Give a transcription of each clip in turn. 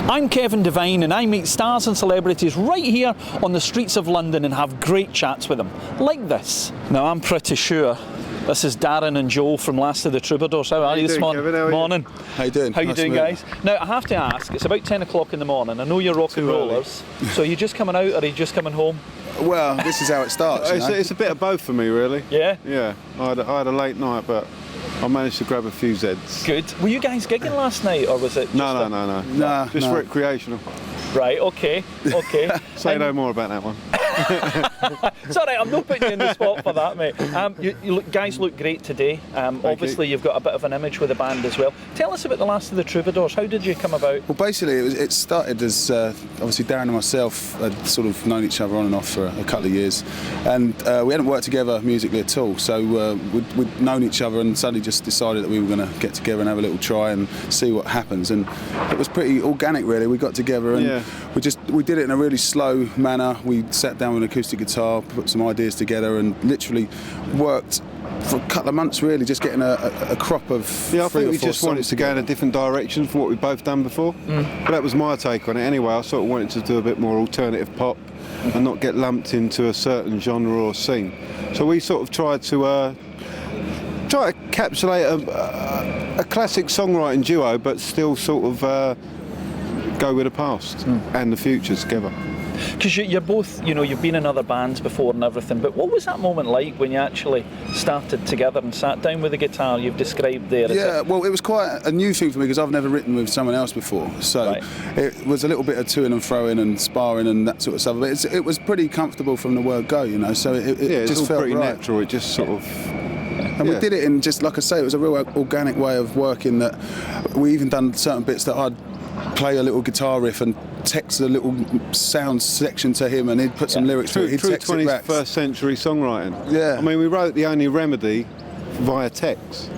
I'm Kevin Devine, and I meet stars and celebrities right here on the streets of London and have great chats with them, like this. Now, I'm pretty sure this is Darren and Joel from Last of the Troubadours. How are you this morning? Kevin? Morning. How you doing? How you doing, guys? Now, I have to ask, it's about 10 o'clock in the morning. I know you're rock and rollers, so are you just coming out or are you just coming home? Well, this is how it starts. It's a bit of both for me, really. Yeah? Yeah. I had a late night, but I managed to grab a few Zeds. Good. Were you guys gigging last night, or was it just No. Just recreational. Right, okay. Say no more about that one. It's all right, I'm not putting you in the spot for that, mate. You guys look great today. Obviously, you've got a bit of an image with the band as well. Tell us about the Last of the Troubadours. How did you come about? Well, basically, it started as obviously Darren and myself had sort of known each other on and off for a couple of years, and we hadn't worked together musically at all. So we'd known each other and suddenly just decided that we were going to get together and have a little try and see what happens. And it was pretty organic, really. We got together and we did it in a really slow manner. We sat down with an acoustic guitar, put some ideas together, and literally worked for a couple of months, really, just getting a crop of I think we just wanted to go in a different direction from what we've both done before. But that was my take on it anyway. I sort of wanted to do a bit more alternative pop and not get lumped into a certain genre or scene. So we sort of tried to encapsulate a classic songwriting duo, but still sort of go with the past and the future together. Because you're both, you've been in other bands before and everything, but what was that moment like when you actually started together and sat down with the guitar you've described there? Well, it was quite a new thing for me because I've never written with someone else before. So It was a little bit of toing and froing and sparring and that sort of stuff. But it was pretty comfortable from the word go, So it just all felt pretty right. natural. It just sort of... And we did it in just, like I say, it was a real organic way of working, that we even done certain bits that I'd play a little guitar riff and text a little sound section to him, and he'd put some lyrics to it. He'd text it back. 21st century songwriting. Yeah. I mean, we wrote The Only Remedy via text.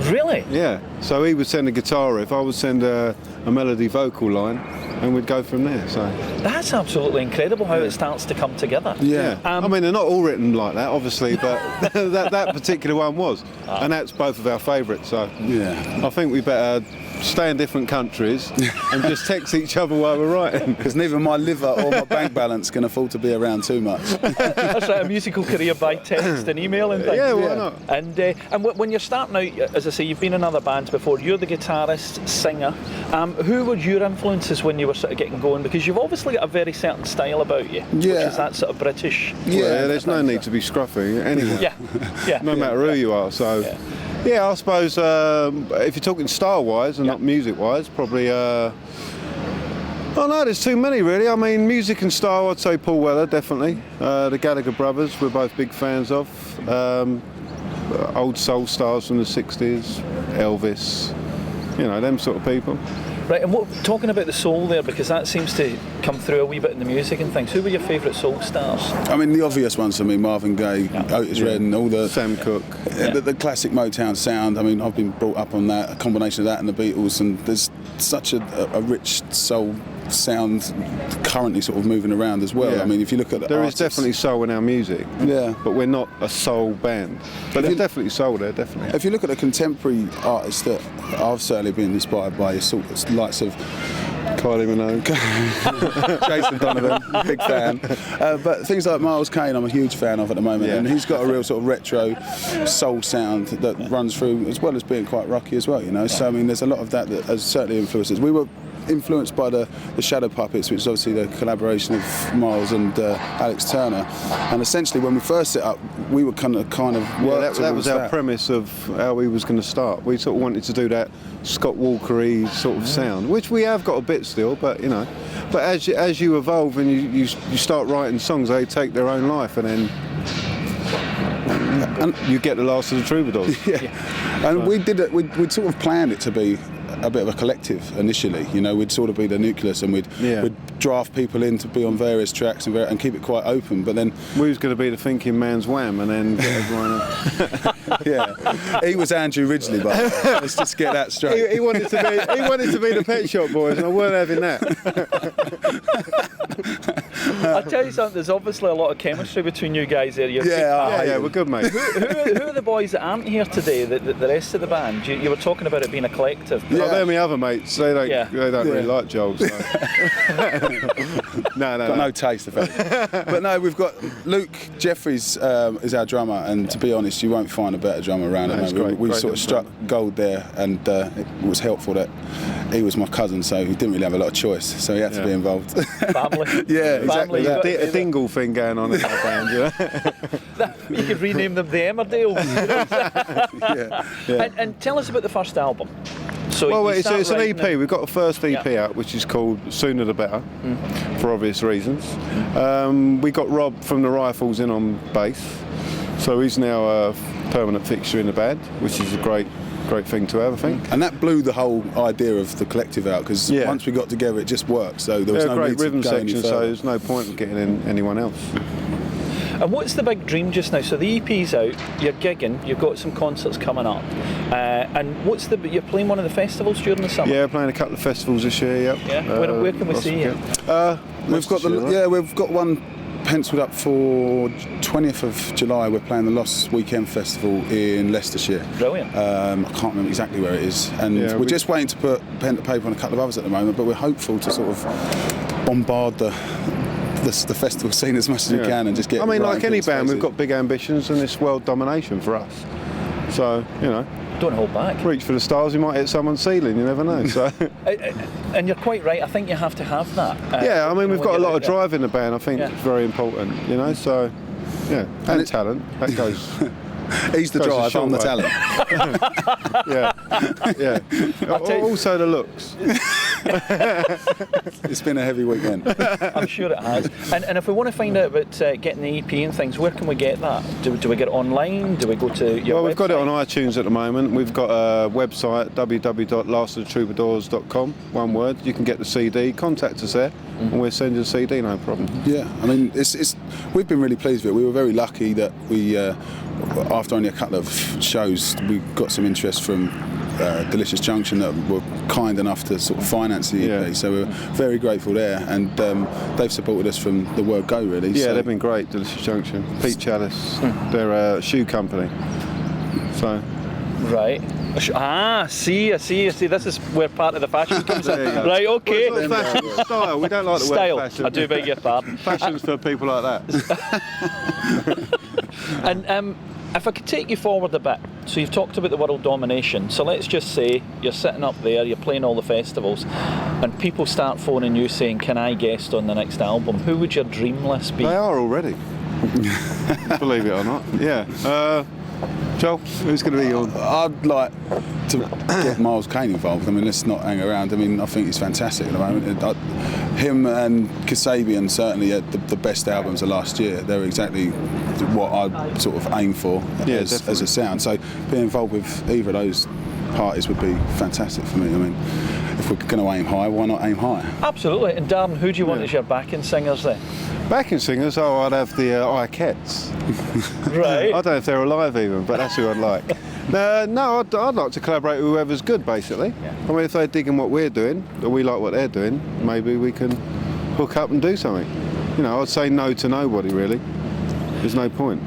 Really? Yeah. So he would send a guitar riff, I would send a melody vocal line, and we'd go from there. So that's absolutely incredible how it starts to come together. Yeah. I mean, they're not all written like that, obviously, but that particular one was, and that's both of our favourites. So I think we better stay in different countries and just text each other while we're writing. Because neither my liver or my bank balance can afford to be around too much. That's right, a musical career by text and email and things. Yeah, why not? And when you're starting out, as I say, you've been in other bands before, you're the guitarist, singer. Who were your influences when you were sort of getting going? Because you've obviously got a very certain style about you, which is that sort of British. Yeah, there's no need to be scruffy anyway. No matter who you are, so... Yeah, I suppose if you're talking style-wise and not music-wise, probably... oh no, there's too many really. I mean, music and style, I'd say Paul Weller, definitely. The Gallagher brothers, we're both big fans of. Old soul stars from the 60s, Elvis, them sort of people. Right, and talking about the soul there, because that seems to come through a wee bit in the music and things. Who were your favourite soul stars? I mean, the obvious ones for me, Marvin Gaye, Otis Redding, all the... Sam Cooke. The classic Motown sound. I mean, I've been brought up on that, a combination of that and the Beatles, and there's such a rich soul sound currently sort of moving around as well. I mean, if you look at the artists, is definitely soul in our music. Yeah. But we're not a soul band. But there's definitely soul there, definitely. If you look at the contemporary artists that I've certainly been inspired by, sort of likes of Kylie Minogue, Jason Donovan, big fan. But things like Miles Kane, I'm a huge fan of at the moment, and he's got a real sort of retro soul sound that runs through, as well as being quite rocky as well. So I mean, there's a lot of that has certainly influenced us. We were influenced by the Shadow Puppets, which is obviously the collaboration of Miles and Alex Turner, and essentially when we first set up, we were kind of worked that was our premise of how we was going to start. We sort of wanted to do that Scott Walker-y sort of sound, which we have got a bit still, but but as you evolve and you start writing songs, they take their own life, and then you get the Last of the Troubadours. And we'd sort of planned it to be a bit of a collective initially. We'd sort of be the nucleus, and we'd draft people in to be on various tracks and keep it quite open. But then we was going to be the thinking man's Wham, and then get everyone. He was Andrew Ridgeley, but let's just get that straight. He wanted to be the Pet Shop Boys, and I weren't having that. I'll tell you something, there's obviously a lot of chemistry between you guys there. Yeah, we're good, mate. Who are the boys that aren't here today, the rest of the band? You were talking about it being a collective. Yeah, they're my other mates. They don't really like Joel. So. No. Got no taste of it. But no, we've got Luke Jeffries is our drummer, and to be honest, you won't find a better drummer around at the moment. We sort of struck gold there, and it was helpful that he was my cousin, so he didn't really have a lot of choice, so he had to be involved. Family. Yeah, exactly. There's a dingle thing going on in our band, You could rename them the Emmerdales. And tell us about the first album. So it's an EP. We've got a first EP out, which is called Sooner the Better, for obvious reasons. We got Rob from the Rifles in on bass, so he's now a permanent fixture in the band, which is a great thing to have, I think. And that blew the whole idea of the collective out, because once we got together, it just worked. So there was no great need to rhythm go section, any so further. there's no point in getting in anyone else. And what's the big dream just now? So the EP's out, you're gigging, you've got some concerts coming up, and you're playing one of the festivals during the summer? Yeah, playing a couple of festivals this year. Yep. Yeah. Where can we see you? We've got one penciled up for 20th of July. We're playing the Lost Weekend Festival in Leicestershire. Brilliant. I can't remember exactly where it is, and we're just waiting to put pen to paper on a couple of others at the moment. But we're hopeful to sort of bombard the festival scene as much as we can and just get. I mean, right like any into band, we've spaces. got big ambitions, and it's world domination for us. So don't hold back. Reach for the stars, you might hit someone's ceiling. You never know. So. And you're quite right. I think you have to have that. I mean, we've got a lot of drive in the band. I think it's very important. So and talent that goes. He's the drive, I'm the talent. Also the looks. It's been a heavy weekend. I'm sure it has. And if we want to find out about getting the EP and things, where can we get that? Do we get it online? Do we go to your website? We've got it on iTunes at the moment. We've got a website, www.lastoftheTroubadours.com, one word. You can get the CD, contact us there, and we'll send you the CD, no problem. Yeah, I mean, we've been really pleased with it. We were very lucky that we, after only a couple of shows, we got some interest from Delicious Junction that were kind enough to sort of finance the EP, so we're very grateful there, and they've supported us from the word go, really. Yeah, they've been great, Delicious Junction. Pete Chalice, they're a shoe company. So. Right. I see. This is where part of the fashion comes in. Right, okay. Well, it's not fashion, it's style. We don't like the style. word fashion. I do beg your pardon. Fashion's for people like that. And if I could take you forward a bit, so you've talked about the world domination, so let's just say you're sitting up there, you're playing all the festivals, and people start phoning you saying, can I guest on the next album? Who would your dream list be? They are already. Believe it or not. Yeah. Joel, who's going to be on? I'd like to get Miles Kane involved. I mean, let's not hang around. I mean, I think he's fantastic at the moment. Him and Kasabian certainly had the best albums of last year. They're exactly what I sort of aim for as a sound. So being involved with either of those parties would be fantastic for me. I mean, if we're going to aim high, why not aim high? Absolutely. And Darren, who do you want as your backing singers then? Backing singers? Oh, I'd have the Ikettes. Right. I don't know if they're alive even, but that's who I'd like. No, I'd like to collaborate with whoever's good, basically. Yeah. I mean, if they're digging what we're doing, or we like what they're doing, maybe we can hook up and do something. I'd say no to nobody, really. There's no point.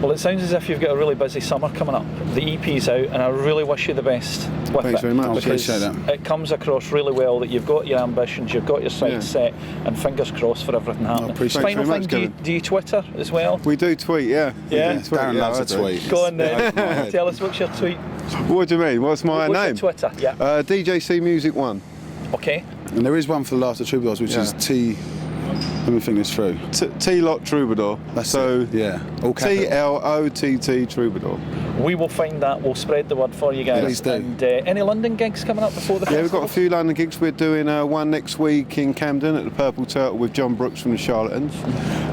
Well, it sounds as if you've got a really busy summer coming up. The EP's out, and I really wish you the best with it. Thanks very much. I appreciate that. It comes across really well that you've got your ambitions, you've got your sights set, and fingers crossed for everything happening. Final thing, do you Twitter as well? We do tweet, yeah. Darren loves a tweet. Go on then. Tell us, what's your tweet? What do you mean? What's my name? What's your Twitter? Yeah. DJC Music 1. Okay. And there is one for the Last of the Troubadours, which is T. Let me think this through. T-Lot Troubadour. That's so it. Yeah. TLOTT Troubadour. We will find that. We'll spread the word for you guys. Please do. And any London gigs coming up before the festival? Yeah, we've got a few London gigs. We're doing one next week in Camden at the Purple Turtle with John Brooks from the Charlatans.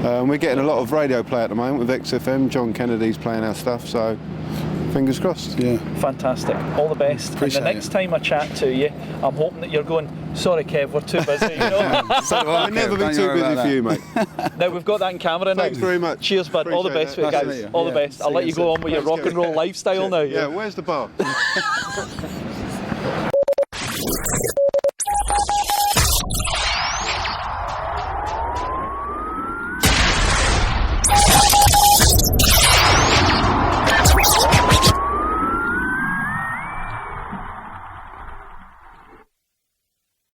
We're getting a lot of radio play at the moment with XFM. John Kennedy's playing our stuff, so fingers crossed. Yeah. Fantastic. All the best. Appreciate and the next time I chat to you, I'm hoping that you're going, sorry Kev, we're too busy. I'll never be too busy for you, mate. Now we've got that in camera now. Thanks very much. Cheers, bud. All the best for you guys. All the best. I'll let you go on with your rock and roll lifestyle now. Yeah, where's the bar?